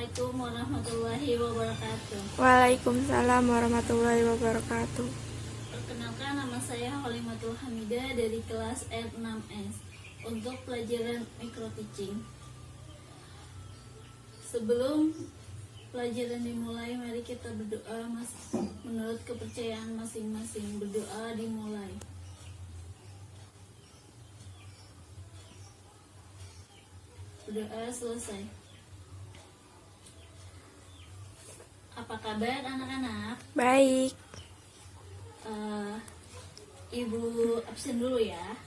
Assalamualaikum warahmatullahi wabarakatuh. Waalaikumsalam warahmatullahi wabarakatuh. Perkenalkan, nama saya Holimatul Hamidah dari kelas R6S untuk pelajaran micro teaching. Sebelum pelajaran dimulai, mari kita berdoa menurut kepercayaan masing-masing. Berdoa dimulai. Berdoa selesai. Apa kabar anak-anak? Baik. Ibu absen dulu ya.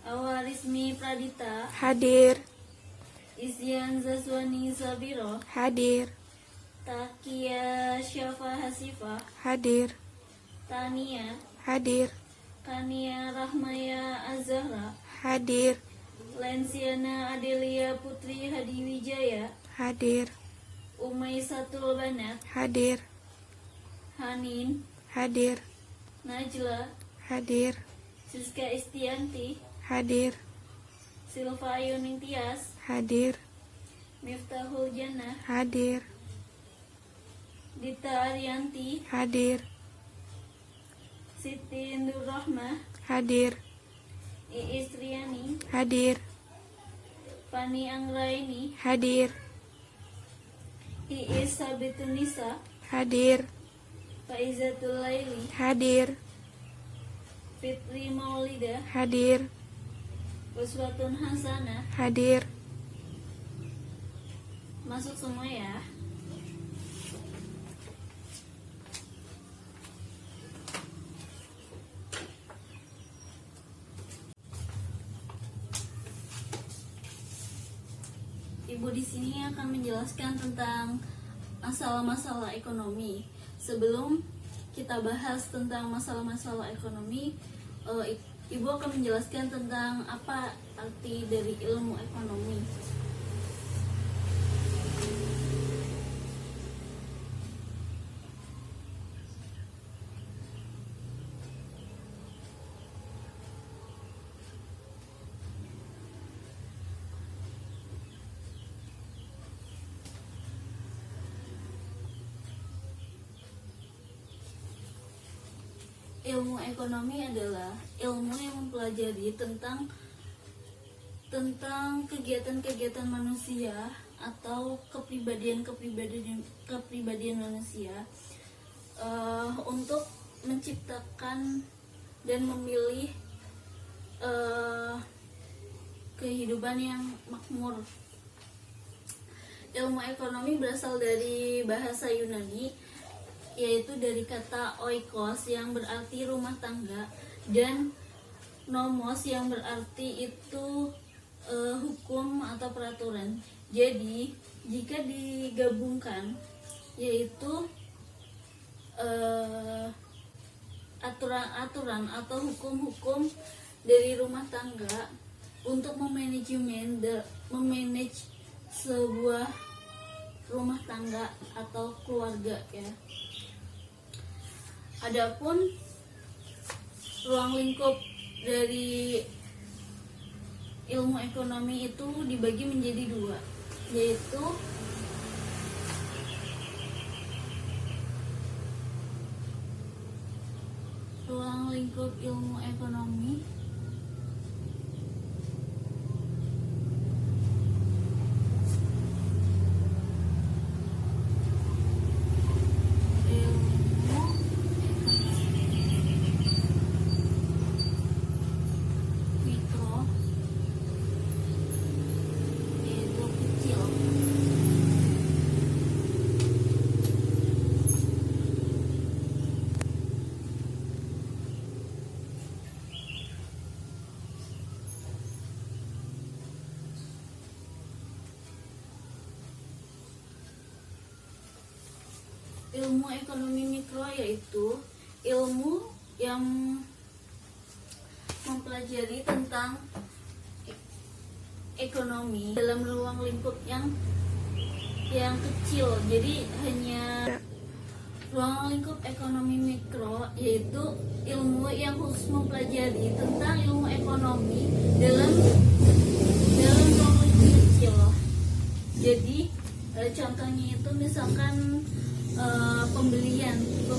Awarismi Pradita, Hadir. Isyan Zaswani Sabiro, Hadir. Takia Syafa Hasifa, Hadir. Tania, Hadir. Kania Rahmaya Azahra, Hadir. Lensiana Adelia Putri Hadiwijaya, Hadir. Umaisatul Banat, Hadir. Hanin, Hadir. Najla, Hadir. Siska Istianti, Hadir. Silva Ayuning Tias, Hadir. Miftahul Jannah, Hadir. Dita Arianti, Hadir. Siti Indur Rahmah, Hadir. Iis Triani, Hadir. Fani Anggraini, Hadir. Iis Sabitunisa, Hadir. Faizatul Laili, Hadir. Fitri Maulida, Hadir. Uswatun Hasanah. Hadir. Masuk semua ya. Ibu di sini akan menjelaskan tentang masalah-masalah ekonomi. Sebelum kita bahas tentang masalah-masalah ekonomi, Ibu akan menjelaskan tentang apa arti dari ilmu ekonomi. Ilmu ekonomi adalah ilmu yang mempelajari tentang kegiatan-kegiatan manusia atau kepribadian manusia untuk menciptakan dan memilih kehidupan yang makmur. Ilmu ekonomi berasal dari bahasa Yunani, yaitu dari kata oikos yang berarti rumah tangga dan nomos yang berarti itu hukum atau peraturan. Jadi jika digabungkan yaitu aturan-aturan atau hukum-hukum dari rumah tangga untuk memanage sebuah rumah tangga atau keluarga ya. Adapun ruang lingkup dari ilmu ekonomi itu dibagi menjadi dua, yaitu ruang lingkup ilmu ekonomi ilmu ekonomi mikro yaitu ilmu yang mempelajari tentang ekonomi dalam ruang lingkup yang kecil. Jadi hanya ruang lingkup ekonomi mikro yaitu ilmu yang khusus mempelajari tentang ilmu ekonomi dalam Contohnya itu misalkan pembelian itu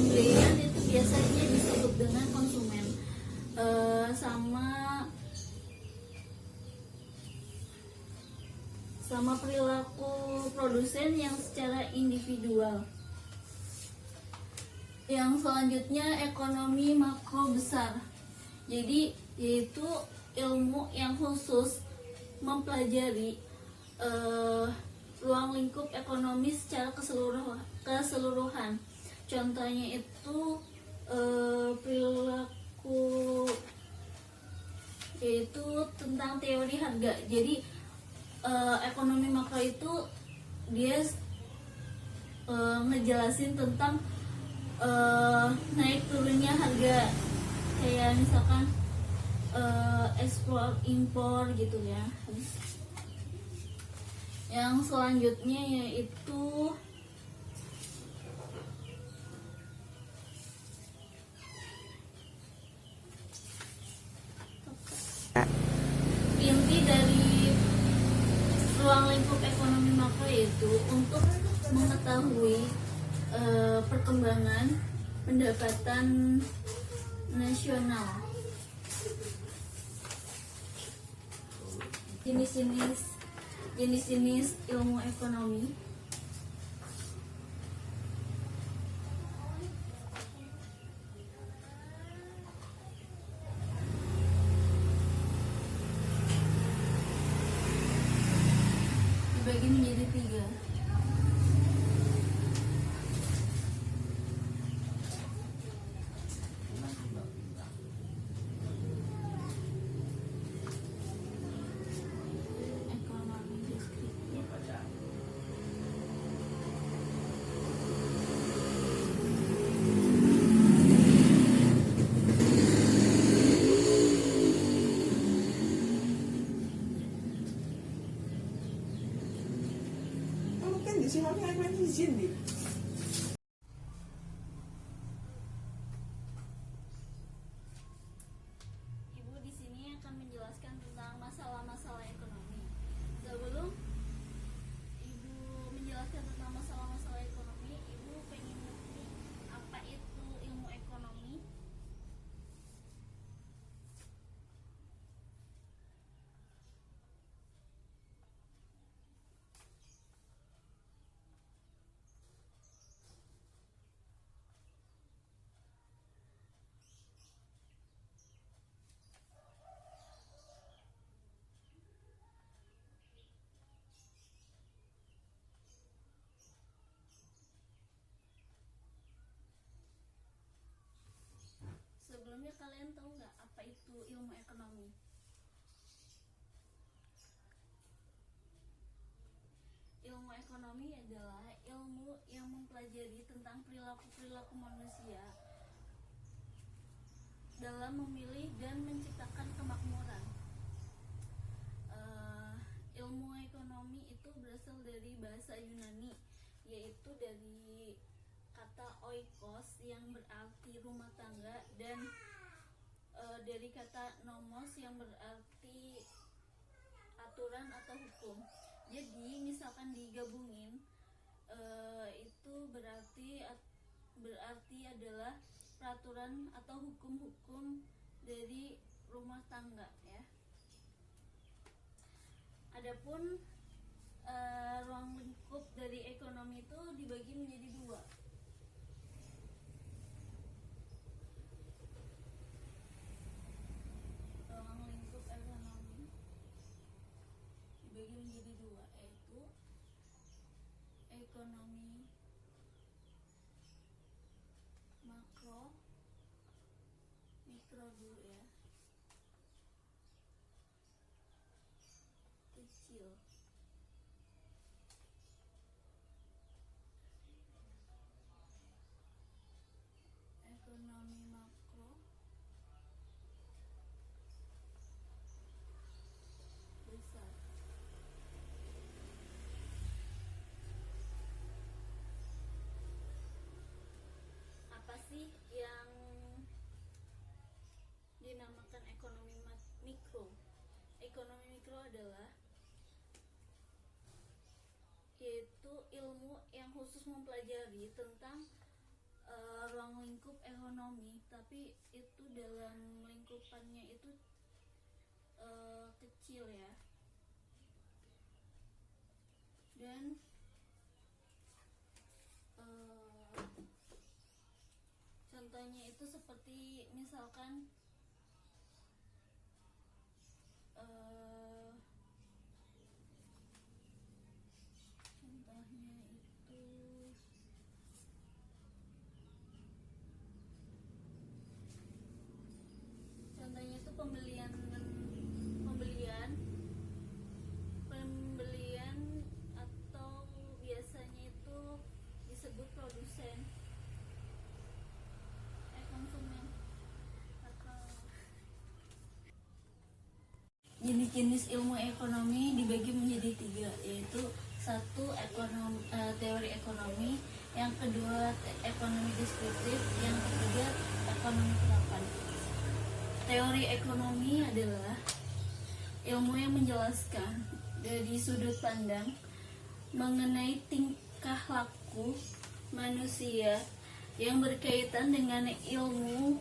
biasanya disebut dengan konsumen. Sama perilaku produsen yang secara individual. Yang selanjutnya ekonomi makro besar. Jadi yaitu ilmu yang khusus mempelajari ruang lingkup ekonomi secara keseluruhan. Contohnya itu perilaku, yaitu tentang teori harga. Jadi ekonomi makro itu dia ngejelasin tentang naik turunnya harga, kayak misalkan ekspor impor gitu ya. Yang selanjutnya yaitu inti dari ruang lingkup ekonomi makro, yaitu untuk mengetahui perkembangan pendapatan nasional, jenis-jenis ilmu ekonomi. Dibagi menjadi 3. Ekonomi deskriptif, Kalau kan di sini kan izin nih. Ibu di sini akan menjelaskan tentang masalah-masalah ekonomi. Sebelum Ibu menjelaskan tentang masalah-masalah ekonomi, Ibu pengen ngerti apa itu ilmu ekonomi? Sebelumnya kalian tahu nggak apa itu ilmu ekonomi? Ilmu ekonomi adalah ilmu yang mempelajari tentang perilaku-perilaku manusia dalam memilih dan menciptakan kemakmuran. Ilmu ekonomi itu berasal dari bahasa Yunani, yaitu dari kata oikos yang berarti rumah tangga, dan dari kata nomos yang berarti aturan atau hukum. Jadi misalkan digabungin itu berarti adalah peraturan atau hukum-hukum dari rumah tangga ya. Adapun ruang lingkup dari ekonomi itu dibagi menjadi 2. Ruang lingkup ekonomi dibagi menjadi 2, yaitu ekonomi makro, mikro dulu ya, kecil. Ekonomi makro besar. Apa sih yang dinamakan ekonomi mikro? Ekonomi mikro adalah yaitu ilmu yang khusus mempelajari tentang ruang lingkup ekonomi, tapi itu dalam lingkupannya itu kecil ya. Dan contohnya itu seperti misalkan contohnya itu pembelian atau biasanya itu disebut produsen, konsumen atau jenis-jenis ilmu ekonomi dibagi menjadi 3, yaitu 1 teori ekonomi, yang kedua ekonomi deskriptif, yang ketiga ekonomi terapan. Teori ekonomi adalah ilmu yang menjelaskan dari sudut pandang mengenai tingkah laku manusia yang berkaitan dengan ilmu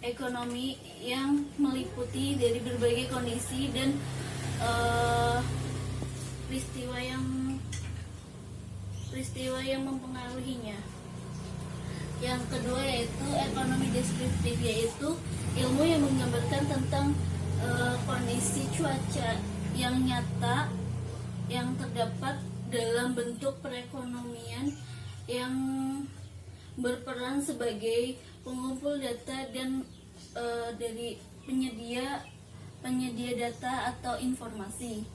ekonomi yang meliputi dari berbagai kondisi dan peristiwa yang mempengaruhinya. Yang kedua yaitu ekonomi deskriptif, yaitu ilmu yang menggambarkan tentang kondisi cuaca yang nyata yang terdapat dalam bentuk perekonomian yang berperan sebagai pengumpul data dan dari penyedia data atau informasi.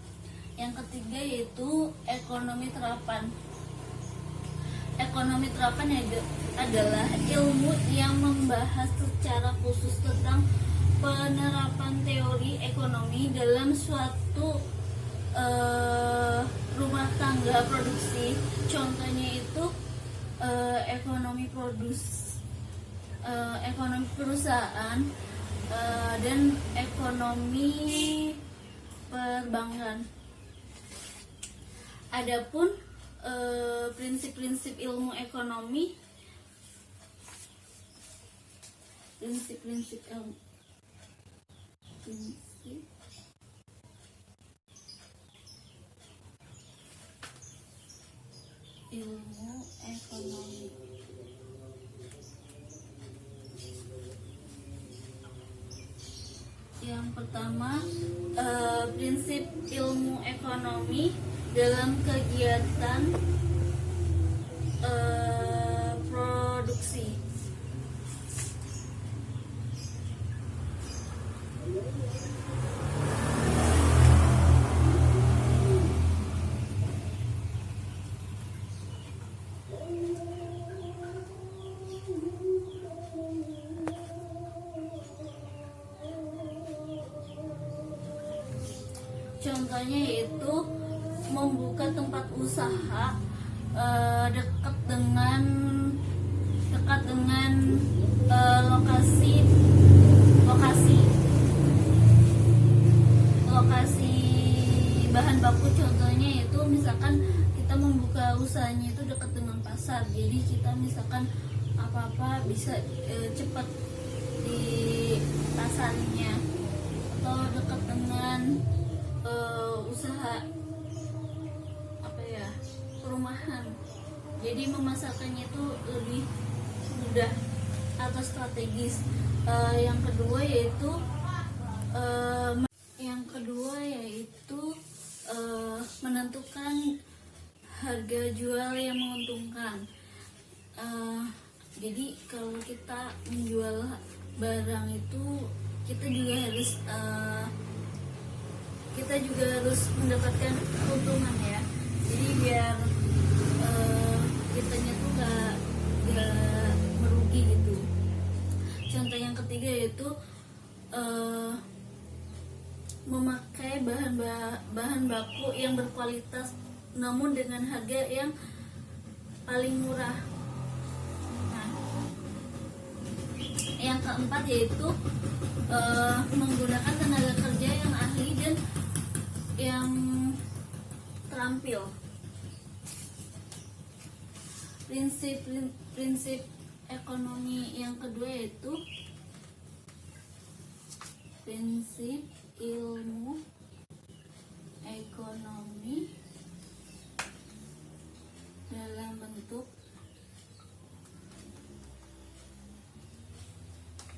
Yang ketiga yaitu ekonomi terapan. Ekonomi terapan adalah ilmu yang membahas secara khusus tentang penerapan teori ekonomi dalam suatu rumah tangga produksi. Contohnya itu ekonomi perusahaan dan ekonomi perbankan. Adapun prinsip-prinsip ilmu ekonomi, prinsip ilmu ekonomi. Yang pertama, prinsip ilmu ekonomi dalam kegiatan produksi. Contohnya yaitu membuka tempat usaha dekat dengan lokasi bahan baku. Contohnya itu misalkan kita membuka usahanya itu dekat dengan pasar, jadi kita misalkan apa-apa bisa cepat di pasarnya, atau dekat dengan usaha perumahan, jadi memasarkannya itu lebih mudah atau strategis. Yang kedua yaitu menentukan harga jual yang menguntungkan. Jadi kalau kita menjual barang itu kita juga harus mendapatkan keuntungan ya. Jadi biar kitanya tuh gak merugi gitu. Contoh yang ketiga yaitu memakai bahan baku yang berkualitas namun dengan harga yang paling murah. Nah, yang keempat yaitu menggunakan tenaga kerja yang ahli dan yang terampil. prinsip ekonomi yang kedua yaitu prinsip ilmu ekonomi dalam bentuk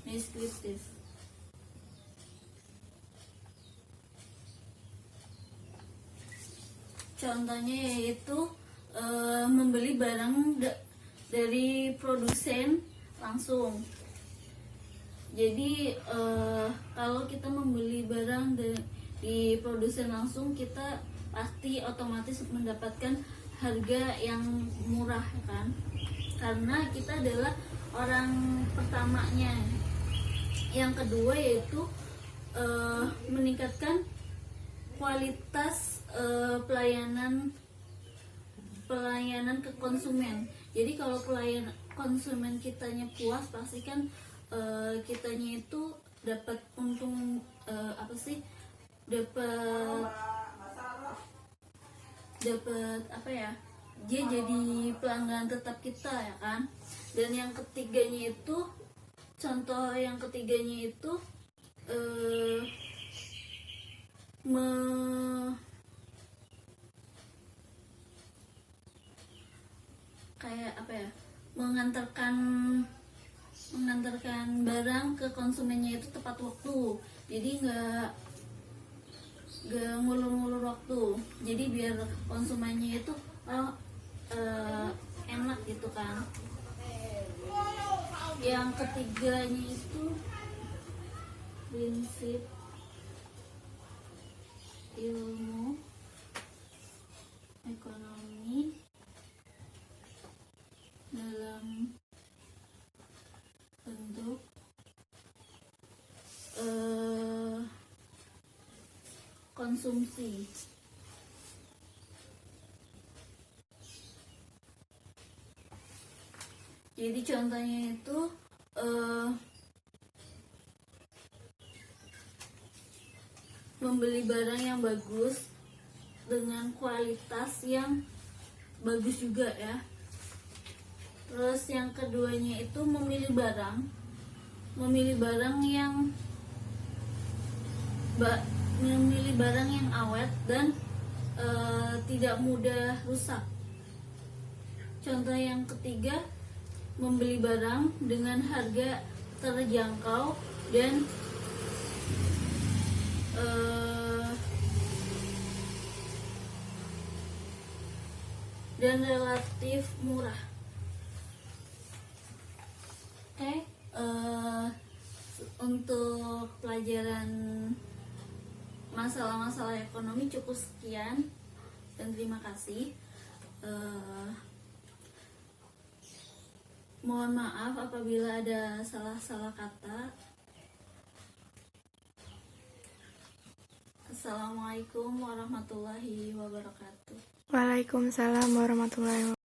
deskriptif. Contohnya yaitu membeli barang dari produsen langsung. Jadi kalau kita membeli barang di produsen langsung, kita pasti otomatis mendapatkan harga yang murah, kan? Karena kita adalah orang pertamanya. Yang kedua yaitu meningkatkan kualitas pelayanan ke konsumen. Jadi kalau pelayan konsumen kitanya puas, pasti kan kitanya itu dapat untung, dapat apa ya, dia jadi pelanggan tetap kita, ya kan. Dan yang ketiganya itu, contoh yang ketiganya itu mengantarkan barang ke konsumennya itu tepat waktu. Jadi nggak ngulur-ngulur waktu. Jadi biar konsumennya itu enak gitu, kan. Yang ketiganya itu prinsip ilmu ekonomi dalam bentuk konsumsi. Jadi contohnya itu membeli barang yang bagus dengan kualitas yang bagus juga, ya. Terus yang keduanya itu memilih barang yang awet dan tidak mudah rusak. Contoh yang ketiga, membeli barang dengan harga terjangkau dan relatif murah. Oke, untuk pelajaran masalah-masalah ekonomi cukup sekian, dan terima kasih. Mohon maaf apabila ada salah-salah kata. Assalamualaikum warahmatullahi wabarakatuh. Waalaikumsalam warahmatullahi wabarakatuh.